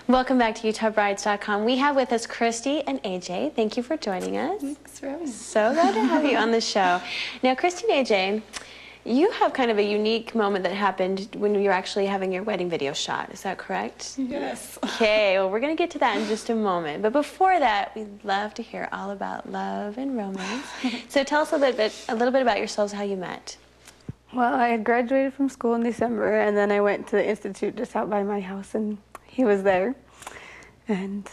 Welcome back to UtahBrides.com. We have with us Kristie and AJ. Thank you for joining us. Thanks for having me. So glad to have you on the show. Now, Kristie and AJ, you have kind of a unique moment that happened when you were actually having your wedding video shot. Is that correct? Yes. Okay, well, we're going to get to that in just a moment. But before that, we'd love to hear all about love and romance. So tell us a little bit about yourselves, how you met. Well, I had graduated from school in December, and then I went to the institute just out by my house, and he was there. And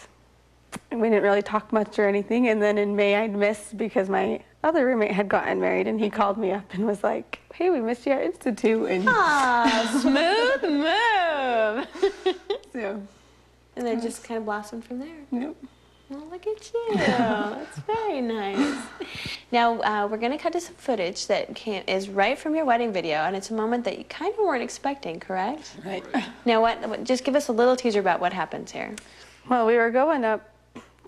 we didn't really talk much or anything. And then in May, I'd missed because my other roommate had gotten married, and he called me up and was like, "Hey, we missed you at institute." And smooth move. So, and then just kind of blossomed from there. Yep. Well, look at you. That's very nice. Now, we're going to cut to some footage that is right from your wedding video, and it's a moment that you kind of weren't expecting, correct? Right. Now, just give us a little teaser about what happens here. Well, we were going up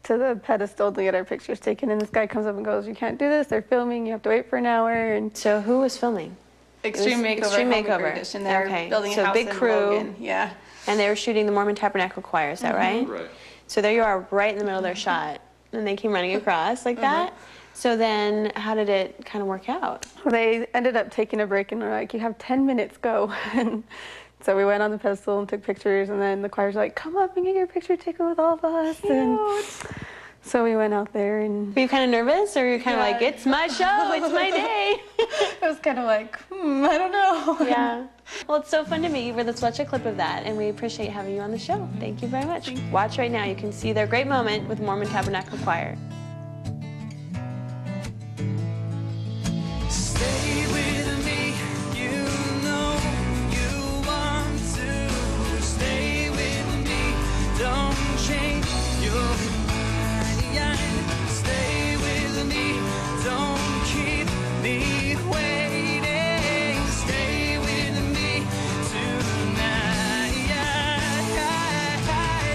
to the pedestal to get our pictures taken, and this guy comes up and goes, "You can't do this. They're filming. You have to wait for an hour." And so who was filming? Extreme Makeover. Extreme Makeover. Edition. They're building a house big in crew. Logan. Yeah. And they were shooting the Mormon Tabernacle Choir, is that right? Right. So there you are, right in the middle of their shot, and they came running across like that. So then, how did it kind of work out? Well, they ended up taking a break, and they're like, "You have 10 minutes, go." And so we went on the pedestal and took pictures, and then the choir's like, "Come up and get your picture taken with all of us." Cute. And so we went out there, and Were you kind of nervous, or were you kind of like, "It's my show, it's my day"? I was kind of like, I don't know. Yeah. Well, it's so fun to meet you. Let's watch a clip of that, and we appreciate having you on the show. Thank you very much. Watch right now. You can see their great moment with Mormon Tabernacle Choir. Stay with me, you know you want to. Stay with me, don't change your mind. Stay with me, don't keep me waiting. Stay with me tonight.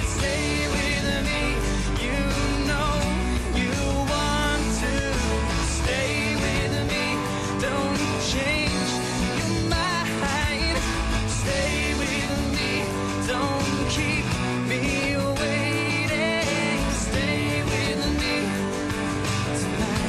Stay with me, you know you want to. Stay with me, don't change your mind. Stay with me, don't keep me waiting. Stay with me tonight.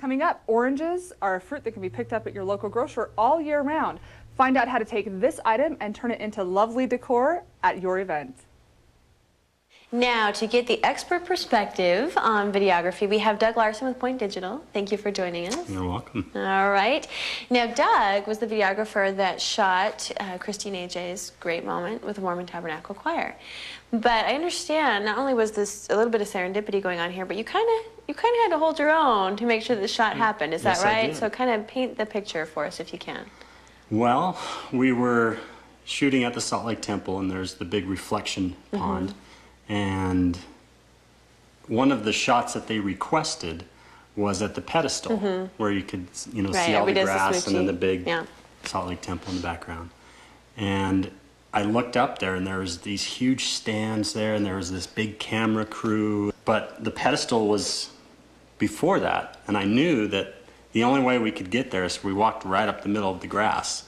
Coming up, oranges are a fruit that can be picked up at your local grocer all year round. Find out how to take this item and turn it into lovely decor at your event. Now, to get the expert perspective on videography, we have Doug Larson with Point Digital. Thank you for joining us. You're welcome. All right. Now, Doug was the videographer that shot Kristie and AJ's great moment with the Mormon Tabernacle Choir. But I understand not only was this a little bit of serendipity going on here, but you kind of had to hold your own to make sure that the shot happened. Is that Yes, I right? did. So kind of paint the picture for us if you can. Well, we were shooting at the Salt Lake Temple, and there's the big reflection pond. And one of the shots that they requested was at the pedestal, where you could, see all the grass and then the big Salt Lake Temple in the background. And I looked up there, and there was these huge stands there, and there was this big camera crew. But the pedestal was before that, and I knew that the only way we could get there is we walked right up the middle of the grass.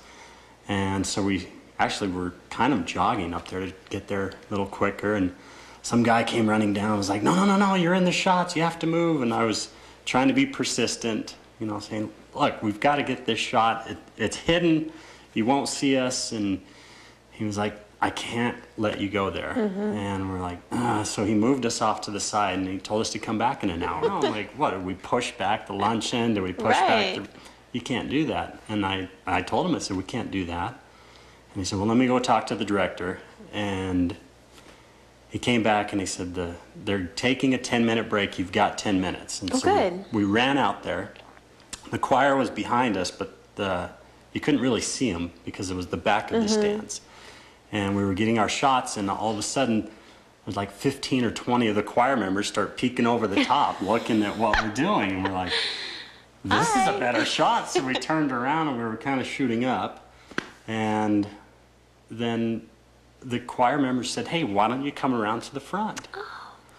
And so we actually were kind of jogging up there to get there a little quicker, and some guy came running down and was like, no, you're in the shots, you have to move. And I was trying to be persistent, saying, look, we've got to get this shot. It's hidden, you won't see us. And he was like, I can't let you go there. And we're like, so he moved us off to the side, and he told us to come back in an hour. I'm like, what, did we push back the luncheon? Did we push back the... You can't do that. And I told him, I said, we can't do that. And he said, well, let me go talk to the director. And he came back and he said, they're taking a 10-minute break. You've got 10 minutes. And good. We ran out there. The choir was behind us, but you couldn't really see them because it was the back of the stands. and we were getting our shots, and all of a sudden, there's like 15 or 20 of the choir members start peeking over the top, looking at what we're doing, and we're like, this is a better shot. So we turned around and we were kind of shooting up, and then the choir members said, hey, why don't you come around to the front?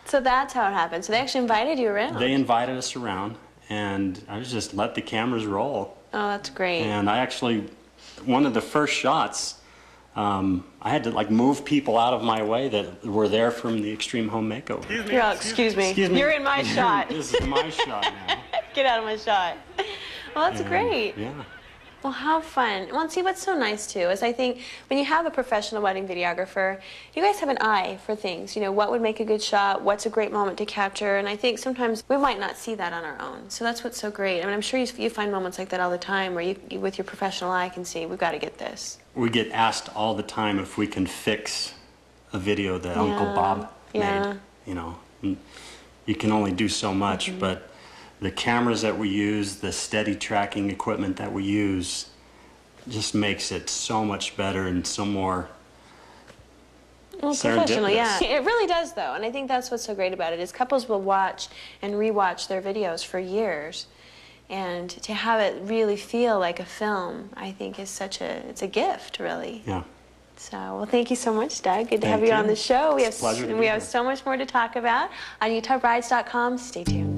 So that's how it happened. So they actually invited you around. They invited us around, and I just let the cameras roll. Oh, that's great. And I actually, one of the first shots, I had to like move people out of my way that were there from the Extreme Home Makeover. Excuse me. Excuse me. You're in my shot. This is my shot now. Get out of my shot. Well, that's great. Yeah. Well, how fun. Well, and see, what's so nice, too, is I think when you have a professional wedding videographer, you guys have an eye for things. You know, what would make a good shot? What's a great moment to capture? And I think sometimes we might not see that on our own. So that's what's so great. I mean, I'm sure you find moments like that all the time where you with your professional eye, can see, we've got to get this. We get asked all the time if we can fix a video that Uncle Bob made. You know, you can only do so much, but the cameras that we use, the steady tracking equipment that we use, just makes it so much better and so more Professional, yeah. serendipitous. It really does, though, and I think that's what's so great about it, is couples will watch and rewatch their videos for years, and to have it really feel like a film, I think is it's a gift, really. Yeah. So, well, thank you so much, Doug. Good to have Thank you on you. the show. It's a pleasure to be we have here. so much more to talk about on UtahBrides.com. Stay tuned.